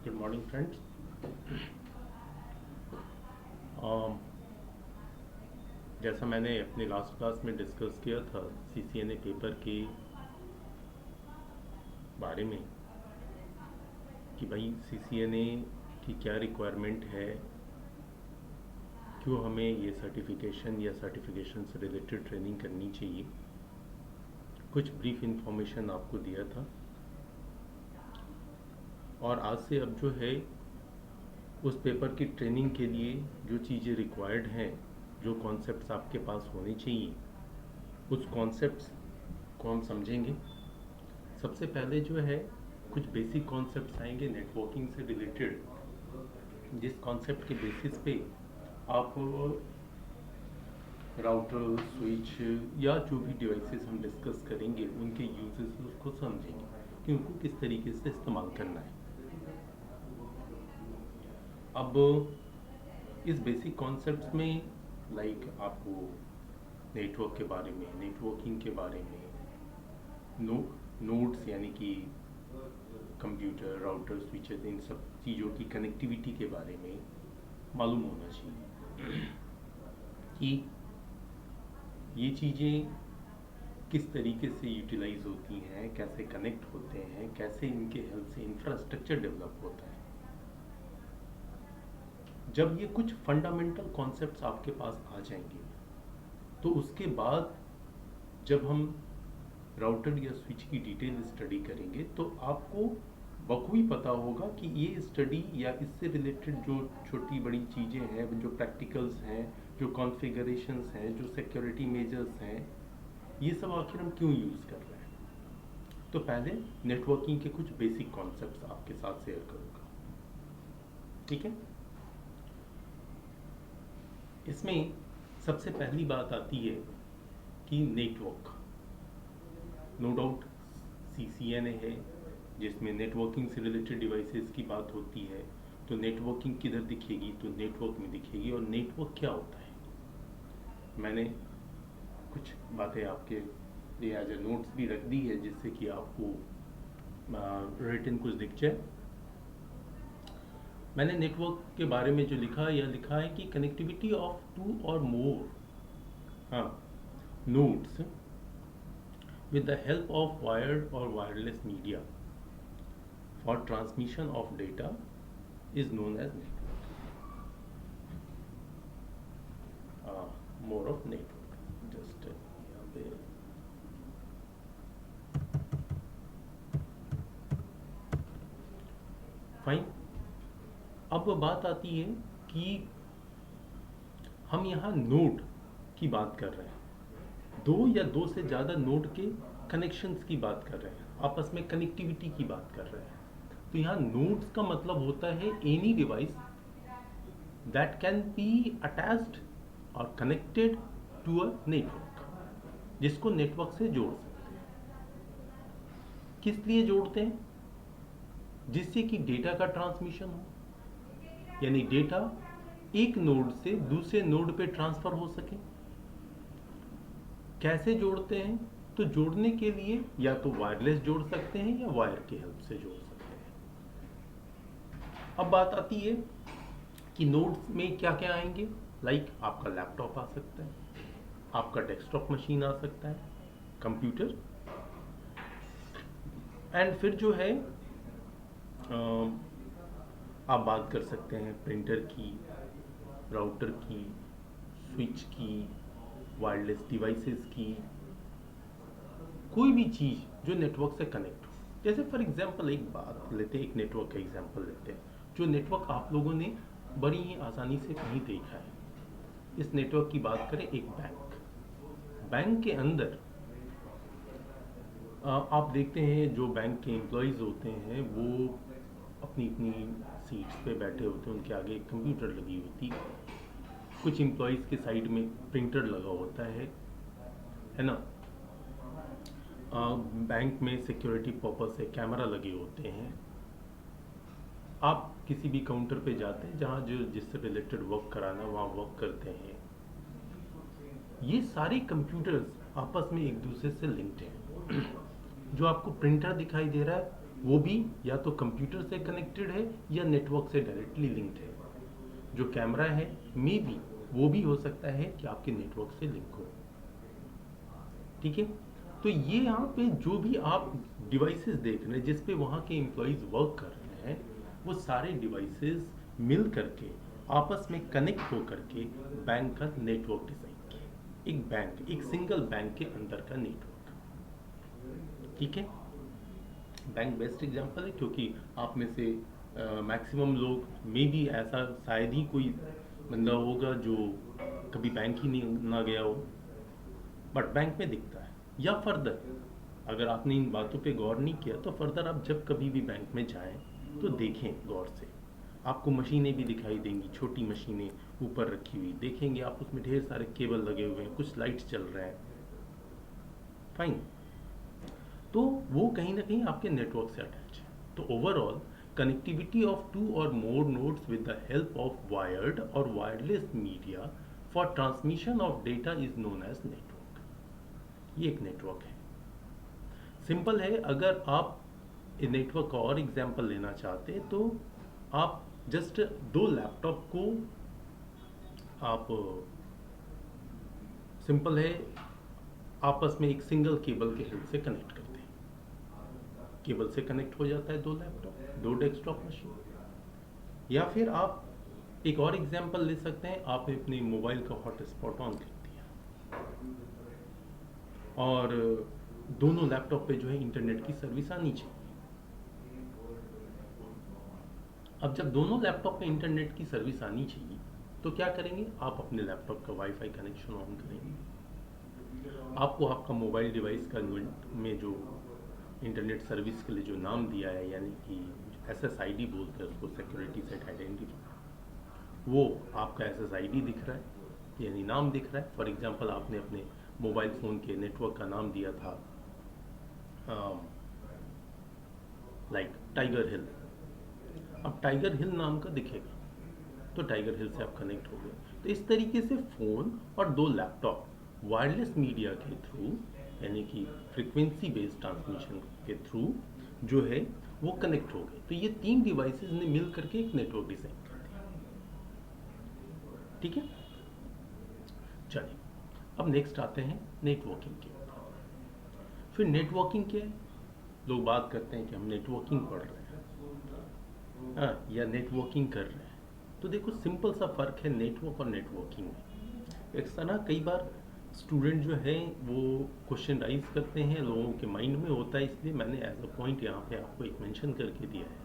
Good morning friends. जैसा मैंने अपने लास्ट क्लास में डिस्कस किया था सीसीएनए पेपर के बारे में कि भाई सीसीएनए की क्या रिक्वायरमेंट है, क्यों हमें ये सर्टिफिकेशन या सर्टिफिकेशन से रिलेटेड ट्रेनिंग करनी चाहिए, कुछ ब्रीफ इंफॉर्मेशन आपको दिया था। और आज से अब जो है उस पेपर की ट्रेनिंग के लिए जो चीज़ें रिक्वायर्ड हैं, जो कॉन्सेप्ट्स आपके पास होने चाहिए, उस कॉन्सेप्ट्स को हम समझेंगे। सबसे पहले जो है कुछ बेसिक कॉन्सेप्ट्स आएंगे नेटवर्किंग से रिलेटेड, जिस कॉन्सेप्ट के बेसिस पे आप राउटर, स्विच या जो भी डिवाइसेस हम डिस्कस करेंगे उनके यूजेस को समझेंगे कि उनको किस तरीके से इस्तेमाल करना है। अब इस बेसिक कॉन्सेप्ट्स में आपको नेटवर्क के बारे में, नेटवर्किंग के बारे में, नोड्स यानी कि कंप्यूटर, राउटर, स्विचेस, इन सब चीज़ों की कनेक्टिविटी के बारे में मालूम होना चाहिए कि ये चीज़ें किस तरीके से यूटिलाइज होती हैं, कैसे कनेक्ट होते हैं, कैसे इनके हेल्प से इंफ्रास्ट्रक्चर डेवलप होता है। जब ये कुछ फंडामेंटल कॉन्सेप्ट्स आपके पास आ जाएंगे तो उसके बाद जब हम राउटर या स्विच की डिटेल स्टडी करेंगे तो आपको बखूबी पता होगा कि ये स्टडी या इससे रिलेटेड जो छोटी बड़ी चीज़ें हैं, जो प्रैक्टिकल्स हैं, जो कॉन्फ़िगरेशंस हैं, जो सिक्योरिटी मेजर्स हैं, ये सब आखिर हम क्यों यूज़ कर रहे हैं। तो पहले नेटवर्किंग के कुछ बेसिक कॉन्सेप्ट्स आपके साथ शेयर करूँगा, ठीक है। इसमें सबसे पहली बात आती है कि नेटवर्क, नो डाउट सीसीएनए है जिसमें नेटवर्किंग से रिलेटेड डिवाइसेस की बात होती है। तो नेटवर्किंग किधर दिखेगी, तो नेटवर्क में दिखेगी। और नेटवर्क क्या होता है, मैंने कुछ बातें आपके लिए एज ए नोट्स भी रख दी है जिससे कि आपको रिटन कुछ दिख जाए। मैंने नेटवर्क के बारे में जो लिखा है कि connectivity of two or more nodes with the help of wired or wireless media for transmission of data is known as network. More of network. Just यहाँ पे फाइन। अब बात आती है कि हम यहाँ नोड की बात कर रहे हैं, दो या दो से ज़्यादा नोड के कनेक्शंस की बात कर रहे हैं, आपस में कनेक्टिविटी की बात कर रहे हैं। तो यहाँ नोड्स का मतलब होता है any device that can be attached और कनेक्टेड टू अ नेटवर्क, जिसको नेटवर्क से जोड़ सकते हैं। किस लिए जोड़ते हैं, जिससे कि डेटा का ट्रांसमिशन हो, यानी डेटा एक नोड से दूसरे नोड पे ट्रांसफर हो सके। कैसे जोड़ते हैं, तो जोड़ने के लिए या तो वायरलेस जोड़ सकते हैं या वायर की हेल्प से जोड़ सकते हैं। अब बात आती है कि नोड्स में क्या क्या आएंगे। आपका लैपटॉप आ सकता है, आपका डेस्कटॉप मशीन आ सकता है, कंप्यूटर, एंड फिर जो है आप बात कर सकते हैं प्रिंटर की, राउटर की, स्विच की, वायरलेस डिवाइसेस की, कोई भी चीज़ जो नेटवर्क से कनेक्ट हो। जैसे फॉर एग्जांपल एक बात लेते हैं, एक नेटवर्क का एग्जांपल लेते हैं, जो नेटवर्क आप लोगों ने बड़ी ही आसानी से कहीं देखा है। इस नेटवर्क की बात करें, एक बैंक के अंदर आप देखते हैं जो बैंक के एम्प्लॉयज़ होते हैं वो अपनी अपनी सीट्स पे बैठे होते हैं, उनके आगे एक कंप्यूटर लगी होती है, कुछ एम्प्लॉयज़ के साइड में प्रिंटर लगा होता है ना। बैंक में सिक्योरिटी पर्पस से कैमरा लगे होते हैं। आप किसी भी काउंटर पे जाते हैं जहाँ जो जिससे रिलेटेड वर्क कराना वहाँ वर्क करते हैं। ये सारे कंप्यूटर्स आपस में एक दूसरे से लिंक्ड हैं। जो आपको प्रिंटर दिखाई दे रहा है वो भी या तो कंप्यूटर से कनेक्टेड है या नेटवर्क से डायरेक्टली लिंक्ड है। जो कैमरा है मे बी वो भी हो सकता है कि आपके नेटवर्क से लिंक हो। ठीक है, तो ये यहाँ पे जो भी आप डिवाइसेस देख रहे हैं जिस पे वहाँ के एम्प्लॉयज़ वर्क कर रहे हैं, वो सारे डिवाइसेस मिल करके आपस में कनेक्ट हो करके बैंक का नेटवर्क डिज़ाइन किया। एक बैंक, एक सिंगल बैंक के अंदर का नेटवर्क। ठीक है, बैंक बेस्ट एग्जांपल है क्योंकि आप में से मैक्सिमम लोग मे बी ऐसा शायद ही कोई बंदा होगा जो कभी बैंक ही नहीं ना गया हो, बट बैंक में दिखता है। या फर्दर अगर आपने इन बातों पे गौर नहीं किया तो फर्दर आप जब कभी भी बैंक में जाएं तो देखें गौर से, आपको मशीनें भी दिखाई देंगी, छोटी मशीनें ऊपर रखी हुई देखेंगे आप, उसमें ढेर सारे केबल लगे हुए हैं, कुछ लाइट्स चल रहे हैं, फाइन। तो वो कहीं ना कहीं आपके नेटवर्क से अटैच है। तो overall connectivity of two or more nodes with the help of wired or wireless media for transmission of data is known as network. ये एक नेटवर्क है, सिंपल है। अगर आप नेटवर्क का और एग्जांपल लेना चाहते हैं तो आप जस्ट दो लैपटॉप को आप सिंपल है आपस में एक सिंगल केबल के हेल्प से कनेक्ट करते हैं। केबल से कनेक्ट हो जाता है दो लैपटॉप, दो डेस्कटॉप मशीन। या फिर आप एक और एग्जांपल ले सकते हैं, आपने अपने मोबाइल का हॉटस्पॉट ऑन कर दिया और दोनों लैपटॉप पे जो है इंटरनेट की सर्विस आनी चाहिए। अब जब दोनों लैपटॉप पे इंटरनेट की सर्विस आनी चाहिए तो क्या करेंगे, आप अपने लैपटॉप का वाईफाई कनेक्शन ऑन करेंगे। आपको आपका मोबाइल डिवाइस का में जो इंटरनेट सर्विस के लिए जो नाम दिया है, यानी कि SSID बोलते हैं उसको, सिक्योरिटी सेट आइडेंटिटी, वो आपका SSID दिख रहा है यानी नाम दिख रहा है। फॉर एग्जांपल आपने अपने मोबाइल फ़ोन के नेटवर्क का नाम दिया था लाइक टाइगर हिल। अब टाइगर हिल नाम का दिखेगा तो टाइगर हिल से आप कनेक्ट हो गए। तो इस तरीके से फ़ोन और दो लैपटॉप वायरलेस मीडिया के थ्रू यानी कि फ्रीक्वेंसी बेस्ड ट्रांसमिशन के थ्रू जो है वो कनेक्ट हो गए। तो ये तीन डिवाइसेस ने मिल करके एक नेटवर्क डिज़ाइन कर दिया। ठीक है, चलिए अब नेक्स्ट आते हैं नेटवर्किंग के ऊपर। फिर नेटवर्किंग क्या है, लोग बात करते हैं कि हम नेटवर्किंग पढ़ रहे हैं या नेटवर्किंग कर रहे हैं। तो देखो सिंपल सा फ़र्क है नेटवर्क और नेटवर्किंग में। एक ना कई बार स्टूडेंट जो है वो क्वेश्चन राइज करते हैं, लोगों के माइंड में होता है, इसलिए मैंने एज अ पॉइंट यहाँ पे आपको एक मेंशन करके दिया है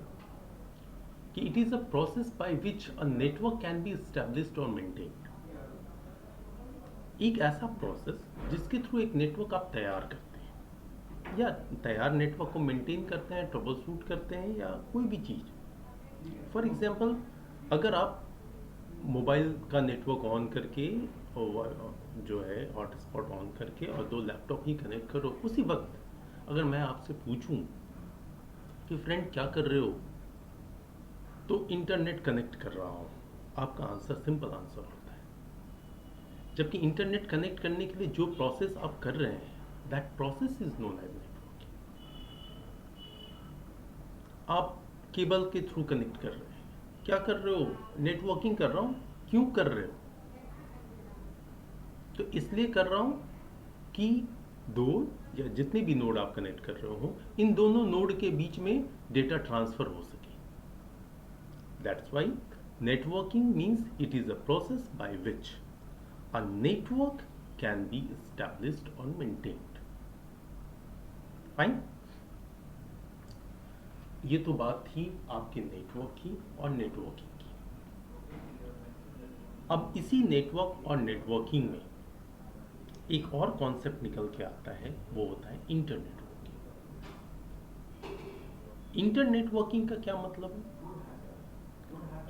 कि it is a process by which a network can be established और मेंटेन्ड। एक ऐसा प्रोसेस जिसके थ्रू एक नेटवर्क आप तैयार करते हैं या तैयार नेटवर्क को मेंटेन करते हैं, ट्रबल शूट करते हैं या कोई भी चीज़। फॉर एग्जांपल अगर आप मोबाइल का नेटवर्क ऑन करके और जो है हॉटस्पॉट ऑन करके और दो लैपटॉप ही कनेक्ट करो, उसी वक्त अगर मैं आपसे पूछूं कि फ्रेंड क्या कर रहे हो, तो इंटरनेट कनेक्ट कर रहा हूं, आपका आंसर सिंपल आंसर होता है। जबकि इंटरनेट कनेक्ट करने के लिए जो प्रोसेस आप कर रहे हैं, that process is known as networking. आप केबल के थ्रू कनेक्ट कर रहे हैं, क्या कर रहे हो, नेटवर्किंग कर रहा हूं। क्यों कर रहे हो, तो इसलिए कर रहा हूं कि दो या जितने भी नोड आप कनेक्ट कर रहे हो, इन दोनों नोड के बीच में डेटा ट्रांसफर हो सके। That's why networking means it is a process by which a network can be established और मेंटेन्ड। फाइन, ये तो बात थी आपके नेटवर्क की और नेटवर्किंग की। अब इसी नेटवर्क और नेटवर्किंग में एक और कॉन्सेप्ट निकल के आता है, वो होता है इंटरनेटवर्किंग। इंटरनेटवर्किंग का क्या मतलब है?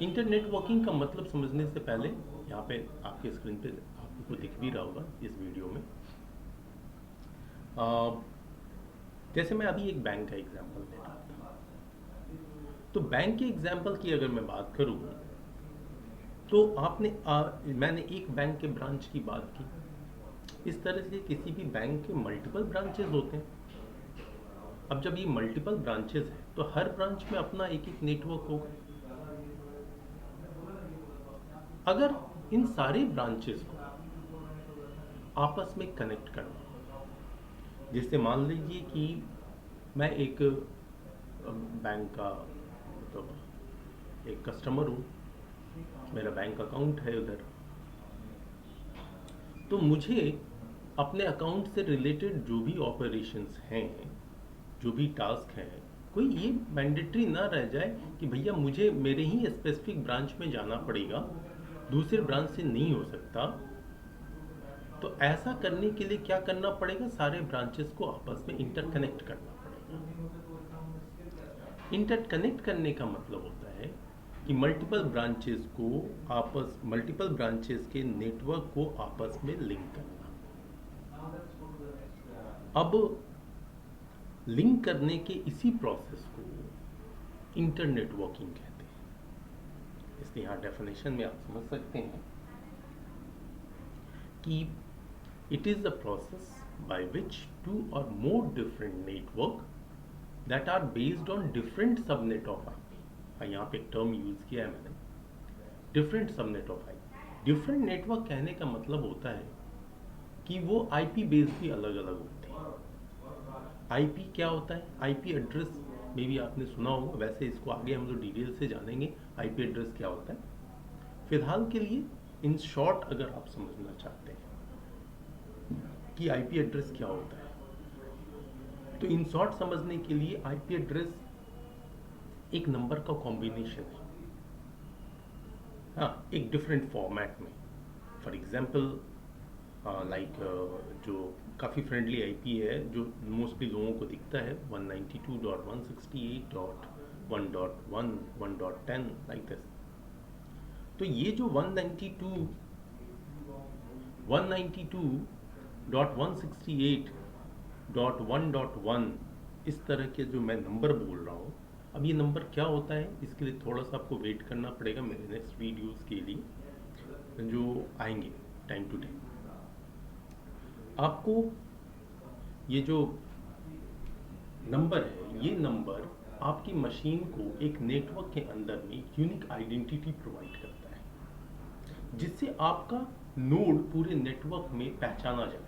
इंटरनेटवर्किंग का मतलब समझने से पहले यहाँ पे आपके स्क्रीन पे आपको दिख भी रहा होगा इस वीडियो में, जैसे मैं अभी एक बैंक का एग्जांपल दे रहा था, तो बैंक के एग्जांपल की अगर मैं बात करूँ तो मैंने एक बैंक के ब्रांच की बात की। इस तरह से किसी भी बैंक के मल्टीपल ब्रांचेस होते हैं, अब जब ये मल्टीपल ब्रांचेस हैं तो हर ब्रांच में अपना एक एक नेटवर्क होगा। अगर इन सारे ब्रांचेस को आपस में कनेक्ट करना, जैसे मान लीजिए कि मैं एक बैंक का मतलब एक कस्टमर हूँ, मेरा बैंक अकाउंट है उधर, तो मुझे अपने अकाउंट से रिलेटेड जो भी ऑपरेशंस हैं, जो भी टास्क हैं, कोई ये मैंडेटरी ना रह जाए कि भैया मुझे मेरे ही स्पेसिफिक ब्रांच में जाना पड़ेगा, दूसरे ब्रांच से नहीं हो सकता। तो ऐसा करने के लिए क्या करना पड़ेगा, सारे ब्रांचेस को आपस में इंटरकनेक्ट करना पड़ेगा। इंटरकनेक्ट करने का मतलब होता है कि मल्टीपल ब्रांचेस के नेटवर्क को आपस में लिंक करना। अब लिंक करने के इसी प्रोसेस को इंटरनेटवर्किंग कहते हैं। इसलिए यहाँ डेफिनेशन में आप समझ सकते हैं कि it is the process by which two or more different network that are based on different subnet of IP। यहाँ पे एक टर्म यूज किया है मैंने, different subnet of IP। Different network कहने का मतलब होता है कि वो IP बेस भी अलग अलग होते हैं। IP क्या होता है, IP एड्रेस में भी आपने सुना होगा, वैसे इसको आगे हम लोग डिटेल से जानेंगे IP एड्रेस क्या होता है। फिलहाल के लिए इन शॉर्ट अगर आप समझना चाहते हैं कि IP एड्रेस क्या होता है, तो इन शॉर्ट समझने के लिए IP एड्रेस एक नंबर का कॉम्बिनेशन है, हाँ, एक डिफरेंट फॉर्मेट में। फॉर एग्जांपल लाइक जो काफ़ी फ्रेंडली IP है, जो मोस्टली लोगों को दिखता है 192.168.1.1 1.10 लाइक दिस। तो ये जो 192.168.1.1 इस तरह के जो मैं नंबर बोल रहा हूँ, अब ये नंबर क्या होता है, इसके लिए थोड़ा सा आपको वेट करना पड़ेगा मेरे नेक्स्ट वीडियोस के लिए जो आएंगे टाइम टू टाइम। आपको ये जो नंबर है, ये नंबर आपकी मशीन को एक नेटवर्क के अंदर में यूनिक आइडेंटिटी प्रोवाइड करता है, जिससे आपका नोड पूरे नेटवर्क में पहचाना जाता है।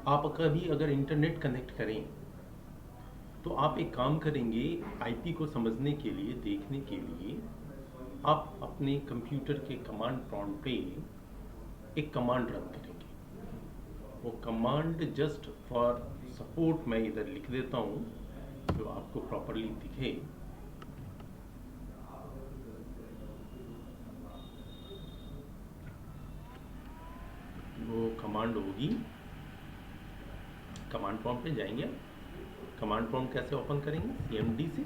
आप कभी अगर इंटरनेट कनेक्ट करें तो आप एक काम करेंगे, IP को समझने के लिए, देखने के लिए आप अपने कंप्यूटर के कमांड प्रॉम्प्ट पे एक कमांड रन करेंगे। वो कमांड जस्ट फॉर सपोर्ट मैं इधर लिख देता हूँ जो आपको प्रॉपरली दिखे। वो कमांड होगी, कमांड प्रॉम्प्ट पे जाएंगे। कमांड प्रॉम्प्ट कैसे ओपन करेंगे, CMD से।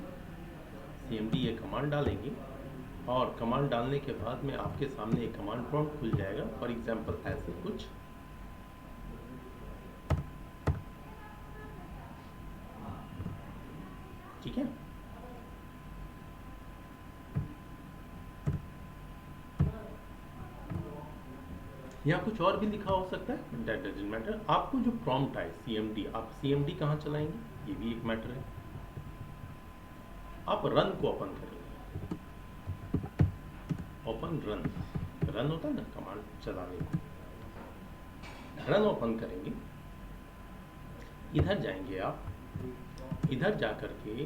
CMD ये कमांड डालेंगे और कमांड डालने के बाद में आपके सामने एक कमांड प्रॉम्प्ट खुल जाएगा। फॉर एग्जांपल ऐसे कुछ, ठीक है। यहाँ कुछ और भी लिखा हो सकता है, दैट डजंट मैटर। आपको जो प्रॉम्प्ट आए CMD, आप CMD कहाँ चलाएंगे, ये भी एक मैटर है। आप रन को ओपन करेंगे, ओपन रन होता है ना कमांड चलाने को, रन ओपन करेंगे। इधर जाएंगे आप, इधर जाकर के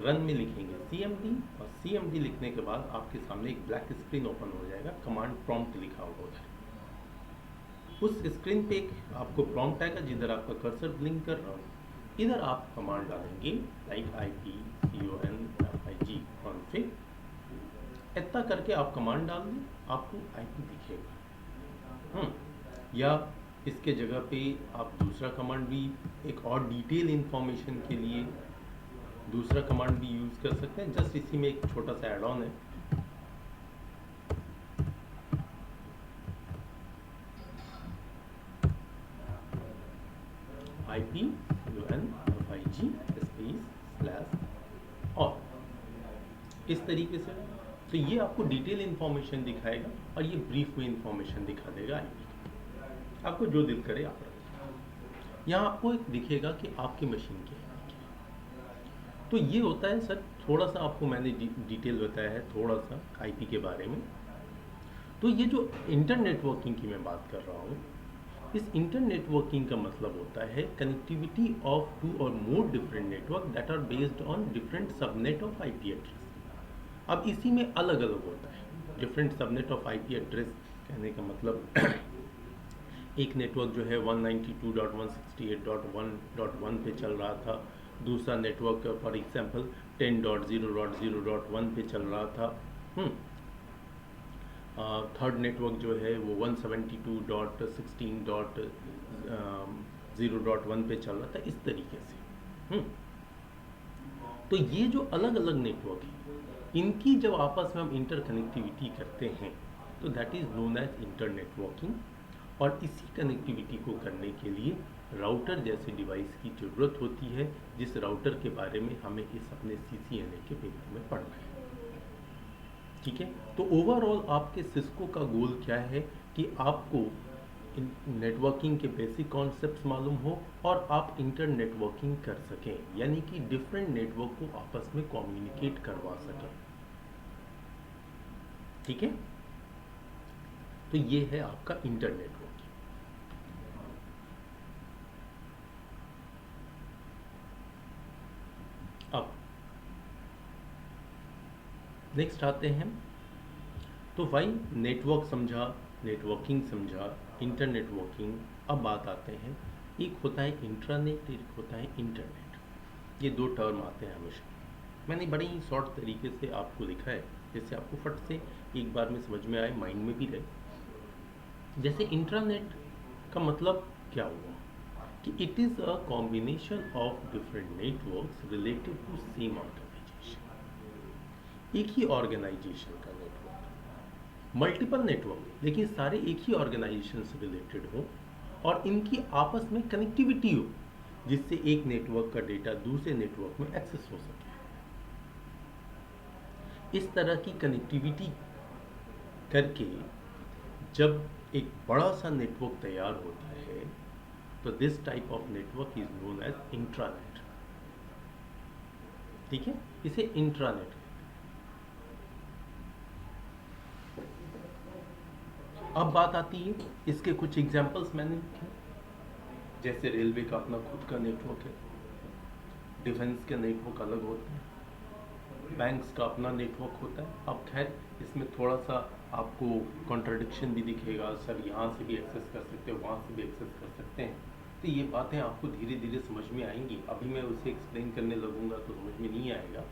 रन में लिखेंगे CMD, और CMD लिखने के बाद आपके सामने एक ब्लैक स्क्रीन ओपन हो जाएगा, कमांड प्रॉम्प्ट लिखा होगा उधर। उस स्क्रीन पे आपको प्रॉम्प्ट आएगा जिधर आपका कर्सर ब्लिंक कर रहा हूँ, इधर आप कमांड डालेंगे लाइक IP config, इतना करके आप कमांड डाल दें, आपको IP दिखेगा। या इसके जगह पे आप दूसरा कमांड भी, एक और डिटेल इंफॉर्मेशन के लिए दूसरा कमांड भी यूज़ कर सकते हैं। जस्ट इसी में एक छोटा सा एड ऑन है, IP // और इस तरीके से। तो ये आपको डिटेल इंफॉर्मेशन दिखाएगा और ये ब्रीफ में इंफॉर्मेशन दिखा देगा IP। आपको जो दिल करे आप रखें। यहाँ आपको एक दिखेगा कि आपकी मशीन की आईपी क्या है। तो ये होता है सर, थोड़ा सा आपको मैंने डिटेल बताया है थोड़ा सा आईपी के बारे में। तो ये जो इंटर नेटवर्किंग की मैं बात कर रहा हूँ, इस इंटर नेटवर्किंग का मतलब होता है connectivity of two or more different network that are based on different subnet of IP address. अब इसी में अलग अलग होता है different subnet of IP address. कहने का मतलब एक नेटवर्क जो है 192.168.1.1 पे चल रहा था, दूसरा नेटवर्क फॉर एग्जांपल 10.0.0.1 पे चल रहा था, थर्ड नेटवर्क जो है वो 172.16.0.1 पे चल रहा था, इस तरीके से। तो ये जो अलग अलग नेटवर्क हैं, इनकी जब आपस में हम इंटरकनेक्टिविटी करते हैं तो that is known as inter networking. और इसी कनेक्टिविटी को करने के लिए राउटर जैसे डिवाइस की ज़रूरत होती है, जिस राउटर के बारे में हमें इस अपने CCNA के पेपर में पढ़ना है। ठीक है, तो ओवरऑल आपके सिस्को का गोल क्या है कि आपको नेटवर्किंग के बेसिक कॉन्सेप्ट्स मालूम हो और आप इंटर नेटवर्किंग कर सकें, यानी कि डिफरेंट नेटवर्क को आपस में कम्युनिकेट करवा सकें। ठीक है, तो ये है आपका इंटर नेटवर्किंग। अब नेक्स्ट आते हैं, तो भाई नेटवर्क समझा, नेटवर्किंग समझा, इंटर नेटवर्किंग। अब बात आते हैं, एक होता है इंट्रानेट, एक होता है इंटरनेट। ये दो टर्म आते हैं हमेशा। मैंने बड़े ही शॉर्ट तरीके से आपको लिखा है, जिससे आपको फट से एक बार में समझ में आए, माइंड में भी रहे। जैसे इंट्रानेट का मतलब क्या हुआ कि it is a combination of different networks related to same organization. एक ही ऑर्गेनाइजेशन का नेटवर्क, मल्टीपल नेटवर्क, लेकिन सारे एक ही ऑर्गेनाइजेशन से रिलेटेड हो और इनकी आपस में कनेक्टिविटी हो, जिससे एक नेटवर्क का डेटा दूसरे नेटवर्क में एक्सेस हो सके। इस तरह की कनेक्टिविटी करके जब एक बड़ा सा नेटवर्क तैयार होता है तो this type of network is known as intranet. ठीक है, इसे इंट्रानेट। अब बात आती है, इसके कुछ एग्जांपल्स मैंने लिखे, जैसे रेलवे का अपना खुद का नेटवर्क है, डिफेंस के नेटवर्क अलग होते हैं, बैंक्स का अपना नेटवर्क होता है। अब खैर इसमें थोड़ा सा आपको कॉन्ट्रडिक्शन भी दिखेगा, सर यहाँ से भी एक्सेस कर सकते हो, वहाँ से भी एक्सेस कर सकते हैं। तो ये बातें आपको धीरे धीरे समझ में आएंगी, अभी मैं उसे एक्सप्लेन करने लगूंगा तो समझ में नहीं आएगा,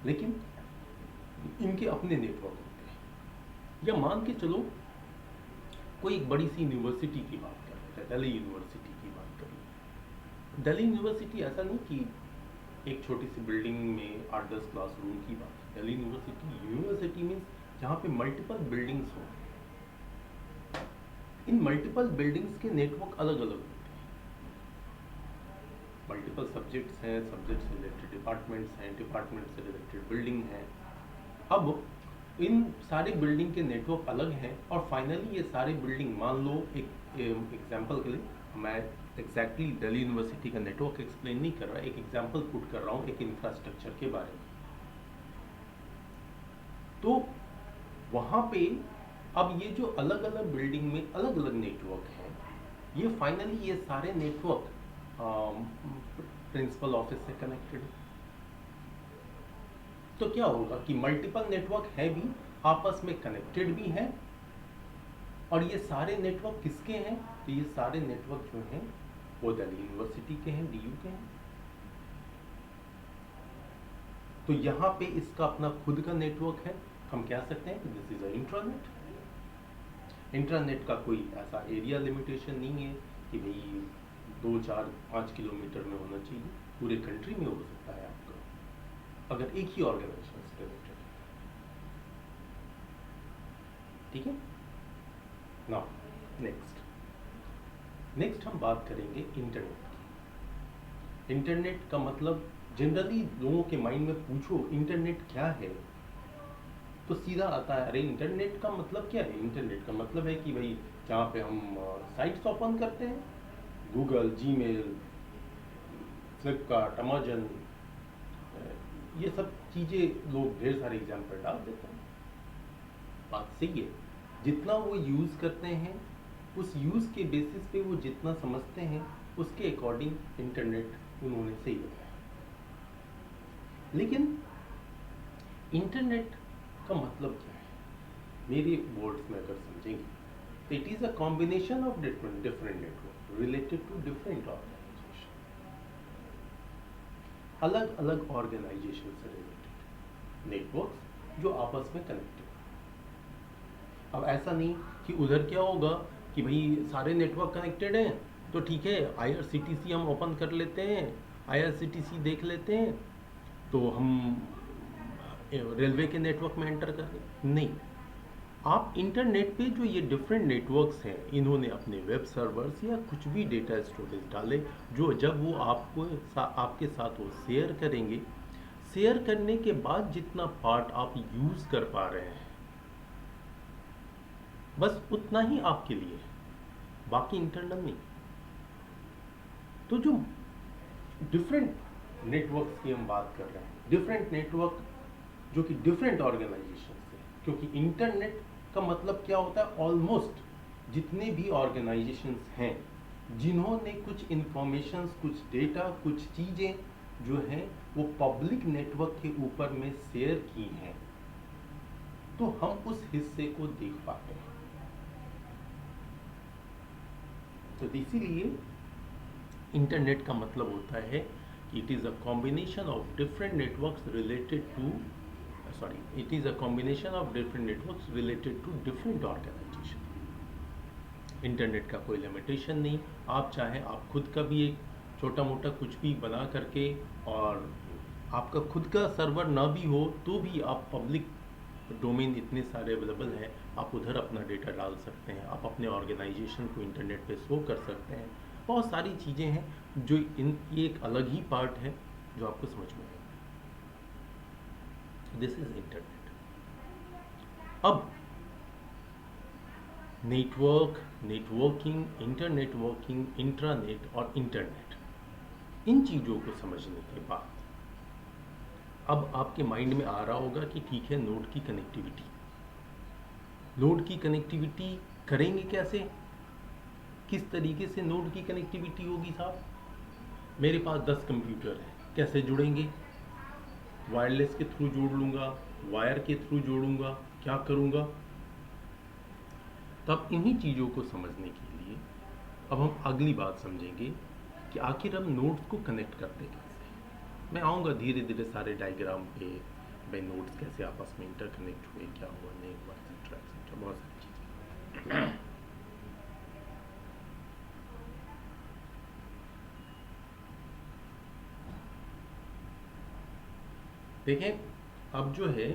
लेकिन इनके अपने नेटवर्क होते हैं। या मान के चलो कोई एक बड़ी सी यूनिवर्सिटी की बात कर रहे हैं, दिल्ली यूनिवर्सिटी की बात करें। दिल्ली यूनिवर्सिटी ऐसा नहीं कि एक छोटी सी बिल्डिंग में 8-10 क्लासरूम की बात है। दिल्ली यूनिवर्सिटी, यूनिवर्सिटी मीन्स जहाँ पे मल्टीपल बिल्डिंग्स हो। इन मल्टीपल बिल्डिंग्स के नेटवर्क अलग अलग होते हैं, मल्टीपल सब्जेक्ट्स हैं, सब्जेक्ट से रिलेटेड डिपार्टमेंट्स हैं, डिपार्टमेंट से रिलेटेड बिल्डिंग हैं। अब इन सारी बिल्डिंग के नेटवर्क अलग हैं और फाइनली ये सारी बिल्डिंग, मान लो एक एग्जांपल के लिए मैं एग्जैक्टली दिल्ली यूनिवर्सिटी का नेटवर्क एक्सप्लेन नहीं कर रहा, एक एग्जांपल पुट कर रहा हूँ एक इंफ्रास्ट्रक्चर के बारे में। तो वहाँ पे अब ये जो अलग अलग बिल्डिंग में अलग अलग नेटवर्क हैं, ये फाइनली ये सारे नेटवर्क प्रिंसिपल ऑफिस से कनेक्टेड है। तो क्या होगा कि मल्टीपल नेटवर्क है भी, आपस में कनेक्टेड भी हैं, और ये सारे नेटवर्क किसके हैं? तो ये सारे नेटवर्क जो हैं वो दिल्ली यूनिवर्सिटी के हैं, DU के हैं। तो यहाँ पे इसका अपना खुद का नेटवर्क है, हम कह सकते हैं कि this is a intranet. Intranet का कोई ऐसा एरिया लिमिटेशन नहीं है कि भाई 2, 4, 5 किलोमीटर में होना चाहिए, पूरे कंट्री में हो सकता है आपका, अगर एक ही ऑर्गेनाइजेशन से रिलेटेड। ठीक है, नाउ नेक्स्ट हम बात करेंगे इंटरनेट की। इंटरनेट का मतलब जनरली लोगों के माइंड में पूछो इंटरनेट क्या है तो सीधा आता है, अरे इंटरनेट का मतलब क्या है? इंटरनेट का मतलब है कि भाई जहाँ पे हम साइट्स ओपन करते हैं, गूगल, जीमेल, फ्लिपकार्ट, अमेजन, ये सब चीज़ें लोग ढेर सारे एग्जाम्पल डाल देते हैं। बात सही है, जितना वो यूज़ करते हैं उस यूज़ के बेसिस पे वो जितना समझते हैं उसके अकॉर्डिंग इंटरनेट उन्होंने सही बताया। लेकिन इंटरनेट का मतलब क्या है मेरे वर्ड्स में अगर समझेंगे तो it is a combination of different network related to different organization, अलग अलग ऑर्गेनाइजेशन से रिलेटेड नेटवर्क्स जो आपस में कनेक्टेड। अब ऐसा नहीं कि उधर क्या होगा कि भाई सारे नेटवर्क कनेक्टेड हैं तो ठीक है IRCTC हम ओपन कर लेते हैं, IRCTC देख लेते हैं तो हम रेलवे के नेटवर्क में एंटर कर रहे। नहीं, आप इंटरनेट पे जो ये डिफरेंट नेटवर्क्स हैं इन्होंने अपने वेब सर्वर्स या कुछ भी डेटा स्टोरेज डाले, जो जब वो आपके साथ वो शेयर करेंगे, शेयर करने के बाद जितना पार्ट आप यूज़ कर पा रहे हैं बस उतना ही आपके लिए है, बाकी इंटरनल नहीं। तो जो डिफरेंट नेटवर्क्स की हम बात कर रहे हैं, डिफरेंट नेटवर्क जो कि डिफरेंट ऑर्गेनाइजेशन से, क्योंकि इंटरनेट का मतलब क्या होता है, ऑलमोस्ट जितने भी ऑर्गेनाइजेशंस हैं जिन्होंने कुछ इंफॉर्मेशंस, कुछ डेटा, कुछ चीज़ें जो हैं वो पब्लिक नेटवर्क के ऊपर में शेयर की हैं, तो हम उस हिस्से को देख पाते हैं। तो इसीलिए इंटरनेट का मतलब होता है कि it is a combination of different networks related to it is a combination of different networks related to different organization। Internet का कोई लिमिटेशन नहीं, आप चाहे आप खुद का भी एक छोटा मोटा कुछ भी बना करके, और आपका खुद का सर्वर ना भी हो तो भी आप पब्लिक डोमेन इतने सारे अवेलेबल हैं, आप उधर अपना डेटा डाल सकते हैं, आप अपने ऑर्गेनाइजेशन को इंटरनेट पे शो कर सकते हैं। बहुत सारी चीज़ें हैं जो ये एक अलग ही पार्ट है जो आपको समझ में आएगा। This is internet. अब नेटवर्क, नेटवर्किंग, इंटरनेटवर्किंग, इंट्रानेट और इंटरनेट, इन चीज़ों को समझने के बाद अब आपके माइंड में आ रहा होगा कि ठीक है, नोड की कनेक्टिविटी, नोड की कनेक्टिविटी करेंगे कैसे, किस तरीके से नोड की कनेक्टिविटी होगी साहब? मेरे पास 10 कंप्यूटर हैं, कैसे जुड़ेंगे? वायरलेस के थ्रू जोड़ लूँगा, वायर के थ्रू जोड़ूंगा, क्या करूँगा? तब इन्हीं चीज़ों को समझने के लिए अब हम अगली बात समझेंगे कि आखिर हम नोड्स को कनेक्ट करते कैसे। मैं आऊँगा धीरे धीरे सारे डायग्राम पे, भाई नोड्स कैसे आपस में इंटरकनेक्ट हुए, क्या हुआ, नहीं हुआ, एक्सेट्रा एक्सेट्रा, बहुत सारी चीज़ें। देखें, अब जो है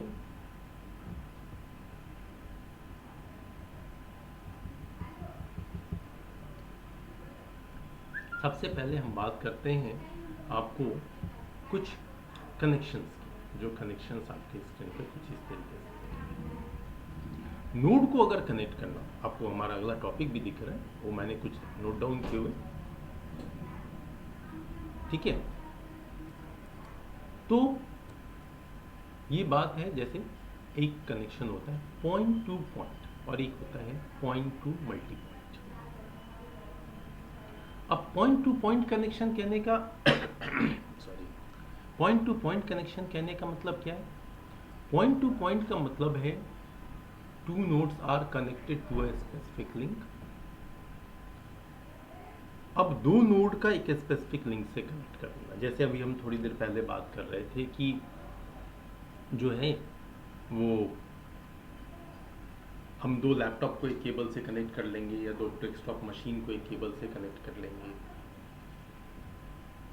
सबसे पहले हम बात करते हैं आपको कुछ कनेक्शंस की, जो कनेक्शंस आपके स्क्रीन पे कुछ इस तरीके से। नोड को अगर कनेक्ट करना, आपको हमारा अगला टॉपिक भी दिख रहा है, वो मैंने कुछ नोट डाउन किए हुए, ठीक है। तो ये बात है, जैसे एक कनेक्शन होता है पॉइंट टू पॉइंट और एक होता है पॉइंट टू मल्टी पॉइंट। अब पॉइंट टू पॉइंट कनेक्शन कहने का sorry, point two point connection कहने का मतलब क्या है? पॉइंट टू पॉइंट का मतलब है two nodes are connected to a specific link. अब दो नोड का एक स्पेसिफिक लिंक से कनेक्ट करना, जैसे अभी हम थोड़ी देर पहले बात कर रहे थे कि जो है वो हम दो लैपटॉप को एक केबल से कनेक्ट कर लेंगे या दो डेस्कटॉप मशीन को एक केबल से कनेक्ट कर लेंगे।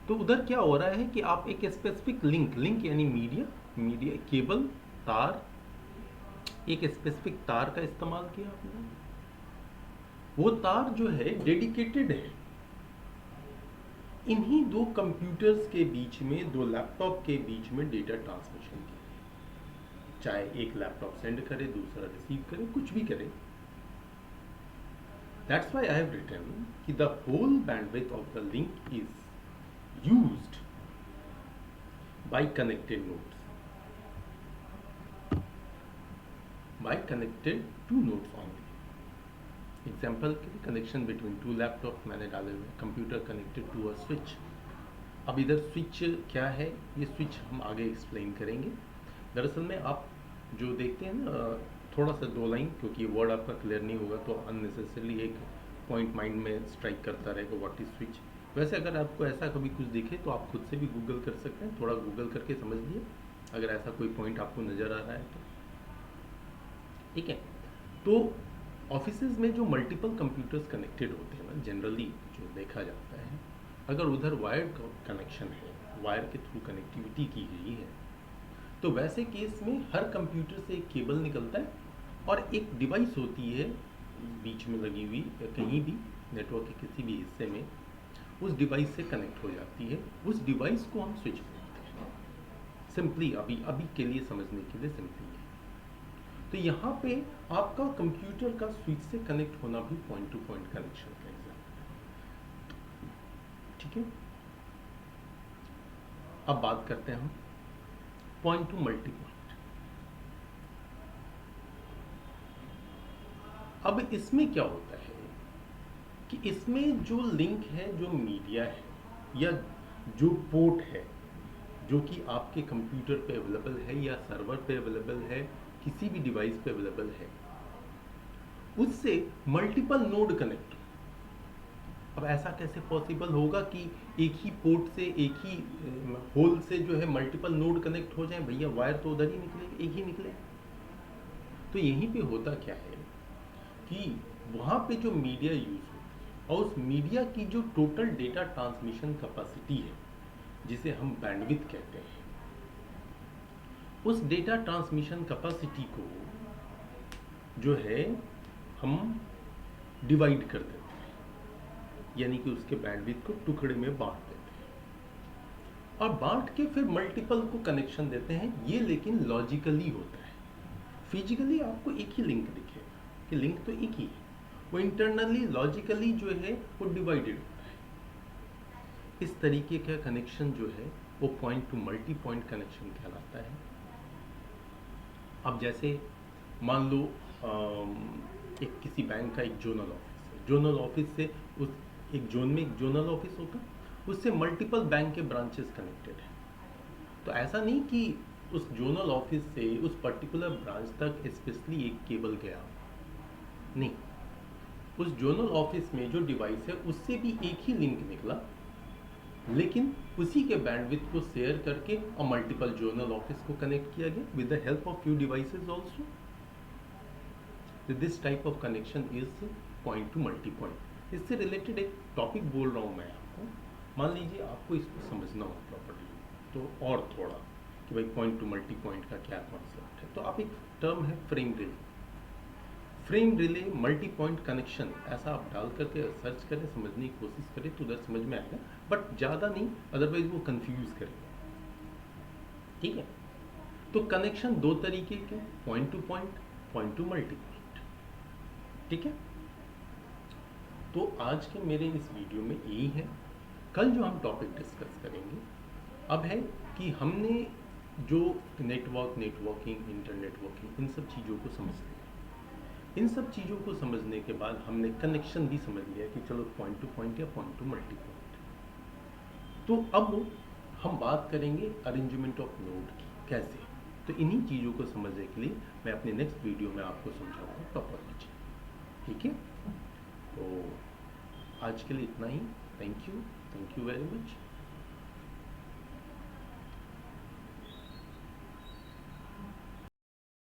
तो उधर क्या हो रहा है कि आप एक स्पेसिफिक लिंक यानी मीडिया केबल, तार, एक स्पेसिफिक तार का इस्तेमाल किया आपने। वो तार जो है डेडिकेटेड है इन्हीं दो कंप्यूटर्स के बीच में, दो लैपटॉप के बीच में डेटा ट्रांसमिशन की, चाहे एक लैपटॉप सेंड करे, दूसरा रिसीव करे, कुछ भी करे। That's why I have written कि the whole bandwidth of the link is used by connected nodes. By connected two nodes only. Example के लिए कनेक्शन बिटवीन टू लैपटॉप मैंने डाले हुए, computer connected to a switch. अब इधर switch क्या है, ये स्विच हम आगे एक्सप्लेन करेंगे. दरअसल में आप जो देखते हैं ना, थोड़ा सा दो लाइन, क्योंकि ये वर्ड आपका क्लियर नहीं होगा तो अननेसेसरली एक पॉइंट माइंड में स्ट्राइक करता रहेगा, व्हाट इज स्विच. वैसे अगर आपको ऐसा कभी कुछ दिखे तो आप खुद से भी गूगल कर सकते हैं, थोड़ा गूगल करके समझ लिए अगर ऐसा कोई पॉइंट आपको नज़र आ रहा है तो. ठीक है. तो ऑफिसेज में जो मल्टीपल कंप्यूटर्स कनेक्टेड होते हैं ना, जनरली जो देखा जाता है, अगर उधर वायर्ड कनेक्शन है, वायर के थ्रू कनेक्टिविटी की गई है, तो वैसे केस में हर कंप्यूटर से एक केबल निकलता है और एक डिवाइस होती है बीच में लगी हुई, या कहीं भी नेटवर्क के किसी भी हिस्से में उस डिवाइस से कनेक्ट हो जाती है. उस डिवाइस को हम स्विच बोलते हैं. सिंपली अभी के लिए समझने के लिए सिंपली है. तो यहाँ पे आपका कंप्यूटर का स्विच से कनेक्ट होना भी पॉइंट टू पॉइंट कनेक्शन का एग्जाम्पल है. ठीक है. अब बात करते हैं हम पॉइंट टू मल्टी पॉइंट. अब इसमें क्या होता है कि इसमें जो लिंक है, जो मीडिया है या जो पोर्ट है जो कि आपके कंप्यूटर पे अवेलेबल है या सर्वर पे अवेलेबल है, किसी भी डिवाइस पे अवेलेबल है, उससे मल्टीपल नोड कनेक्ट. अब ऐसा कैसे पॉसिबल होगा कि एक ही पोर्ट से, एक ही होल से जो है मल्टीपल नोड कनेक्ट हो जाए? भैया वायर तो उधर ही निकले, एक ही निकले. तो यहीं पे होता क्या है कि वहाँ पे जो मीडिया यूज होती है और उस मीडिया की जो टोटल डेटा ट्रांसमिशन कैपेसिटी है, जिसे हम बैंडविड्थ कहते हैं, उस डेटा ट्रांसमिशन कैपेसिटी को जो है हम डिवाइड कर देते हैं, यानी कि उसके बैंडविड्थ को टुकड़े में बांट देते हैं और बांट के फिर मल्टीपल को कनेक्शन देते हैं. ये लेकिन लॉजिकली होता है. फिजिकली आपको एक ही लिंक दिखेगा कि लिंक तो एक ही है, वो इंटरनली लॉजिकली जो है वो डिवाइडेड होता है. इस तरीके का कनेक्शन जो है वो point two multi point connection कहलाता है. अब जैसे मान लो एक किसी बैंक का एक जोनल ऑफिस है. जोनल ऑफिस से उस एक जोन में एक जोनल ऑफिस होता है, उससे मल्टीपल बैंक के ब्रांचेस कनेक्टेड है. तो ऐसा नहीं कि उस जोनल ऑफिस से उस पर्टिकुलर ब्रांच तक स्पेशली एक केबल गया, नहीं. उस जोनल ऑफिस में जो डिवाइस है उससे भी एक ही लिंक निकला, लेकिन उसी के बैंडविड्थ को शेयर करके और मल्टीपल जोनल ऑफिस को कनेक्ट किया गया with the help of few devices also. This type of connection is point two multi point. इससे रिलेटेड एक टॉपिक बोल रहा हूँ मैं आपको. मान लीजिए आपको इसको समझना हो प्रॉपर्ली तो और थोड़ा कि भाई पॉइंट टू मल्टी पॉइंट का क्या कॉन्सेप्ट है, तो आप एक टर्म है frame relay. Frame relay multi point connection, ऐसा आप डाल करके सर्च करें, समझने की कोशिश करें तो उधर समझ में आएगा, बट ज़्यादा नहीं, अदरवाइज वो कंफ्यूज करेगा. ठीक है. तो कनेक्शन दो तरीके के, पॉइंट टू मल्टी पॉइंट. ठीक है. तो आज के मेरे इस वीडियो में यही है. कल जो हम टॉपिक डिस्कस करेंगे अब है कि हमने जो नेटवर्किंग, इंटरनेटवर्किंग, इन सब चीज़ों को समझ लिया. इन सब चीज़ों को समझने के बाद हमने कनेक्शन भी समझ लिया कि चलो पॉइंट टू पॉइंट या पॉइंट टू मल्टी पॉइंट. तो अब हम बात करेंगे अरेंजमेंट ऑफ नोड की कैसे. तो इन्हीं चीज़ों को समझने के लिए मैं अपने नेक्स्ट वीडियो में आपको समझाऊंगा टॉपोलॉजी. ठीक है. तो आज के लिए इतना ही. Thank you very much.